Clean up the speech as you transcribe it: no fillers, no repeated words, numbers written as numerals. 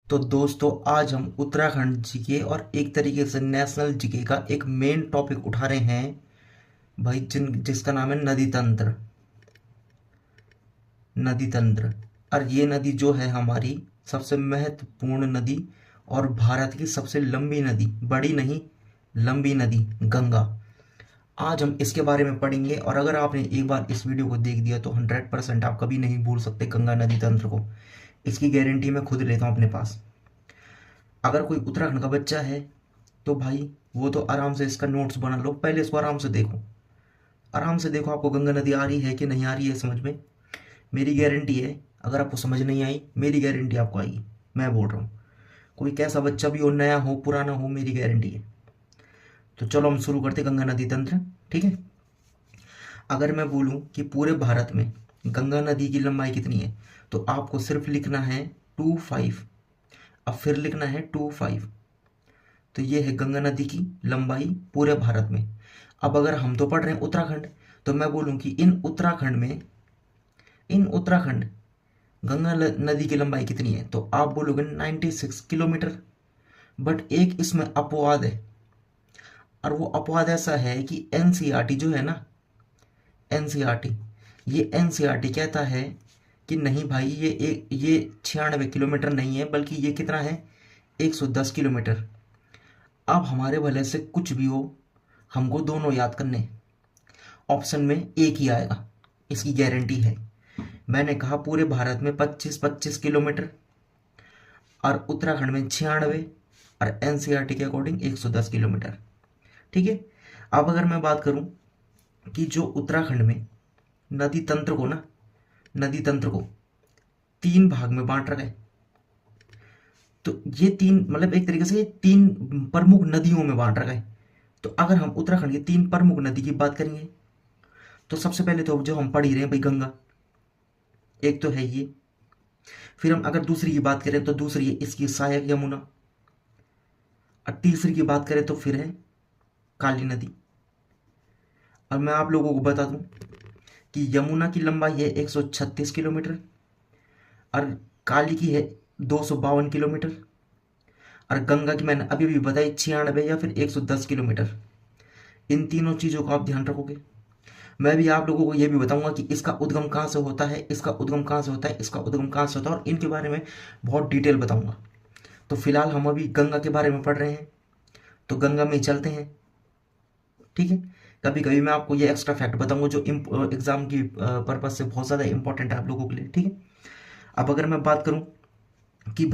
तो दोस्तों आज हम उत्तराखंड जीके और एक तरीके से नेशनल जीके का एक मेन टॉपिक उठा रहे हैं भाई जिसका नाम है नदी तंत्र। नदी तंत्र। और ये नदी जो है हमारी सबसे महत्वपूर्ण नदी और भारत की सबसे लंबी नदी, बड़ी नहीं लंबी नदी गंगा। आज हम इसके बारे में पढ़ेंगे और अगर आपने एक बार इस वीडियो को देख दिया तो 100% आप कभी नहीं भूल सकते गंगा नदी तंत्र को। इसकी गारंटी मैं खुद लेता हूँ अपने पास। अगर कोई उत्तराखंड का बच्चा है तो भाई वो तो आराम से इसका नोट्स बना लो, पहले इसको आराम से देखो। आराम से देखो आपको गंगा नदी आ रही है कि नहीं आ रही है समझ में। मेरी गारंटी है अगर आपको समझ नहीं आई, मेरी गारंटी आपको आएगी। मैं बोल रहा हूँ, कोई कैसा बच्चा भी हो, नया हो पुराना हो, मेरी गारंटी है। तो चलो हम शुरू करते गंगा नदी तंत्र। ठीक है। अगर मैं बोलूँ कि पूरे भारत में गंगा नदी की लंबाई कितनी है तो आपको सिर्फ लिखना है 25। अब फिर लिखना है 25। तो ये है गंगा नदी की लंबाई पूरे भारत में। अब अगर हम तो पढ़ रहे हैं उत्तराखंड, तो मैं बोलूं कि इन उत्तराखंड गंगा नदी की लंबाई कितनी है तो आप बोलोगे 96 किलोमीटर। बट एक इसमें अपवाद है, और वो अपवाद ऐसा है कि एनसीईआरटी जो है ना, एनसीईआरटी, ये एनसीईआरटी कहता है कि नहीं भाई ये 96 किलोमीटर नहीं है, बल्कि ये कितना है 110 किलोमीटर। अब हमारे भले से कुछ भी हो, हमको दोनों याद करने हैं। ऑप्शन में एक ही आएगा, इसकी गारंटी है। मैंने कहा पूरे भारत में 25-25 किलोमीटर और उत्तराखंड में 96 और एनसीईआरटी के अकॉर्डिंग 110 किलोमीटर। ठीक है। अब अगर मैं बात करूं कि जो उत्तराखंड में नदी तंत्र को ना, नदी तंत्र को 3 भाग में बांट रखा है। तो ये तीन मतलब एक तरीके से ये 3 प्रमुख नदियों में बांट रखा है। तो अगर हम उत्तराखंड की 3 प्रमुख नदी की बात करेंगे तो सबसे पहले तो जो हम पढ़ ही रहे हैं भाई गंगा, एक तो है ये। फिर हम अगर दूसरी की बात करें तो दूसरी है इसकी सहायक यमुना। और तीसरी की बात करें तो फिर है काली नदी। अब मैं आप लोगों को बता दूं कि यमुना की लंबाई है 136 किलोमीटर और काली की है 252 किलोमीटर और गंगा की मैंने अभी भी बताई 96 या फिर 110 किलोमीटर। इन तीनों चीज़ों को आप ध्यान रखोगे। मैं भी आप लोगों को यह भी बताऊंगा कि इसका उद्गम कहाँ से होता है, इसका उद्गम कहाँ से होता है, इसका उद्गम कहाँ से होता है, और इनके बारे में बहुत डिटेल बताऊंगा। तो फिलहाल हम अभी गंगा के बारे में पढ़ रहे हैं, तो गंगा में ही चलते हैं। ठीक है। कभी कभी मैं आपको ये एक्स्ट्रा फैक्ट बताऊंगा जो एग्जाम की पर्पज से बहुत ज़्यादा इंपॉर्टेंट है आप लोगों के लिए। ठीक है। अब अगर मैं बात करूं कि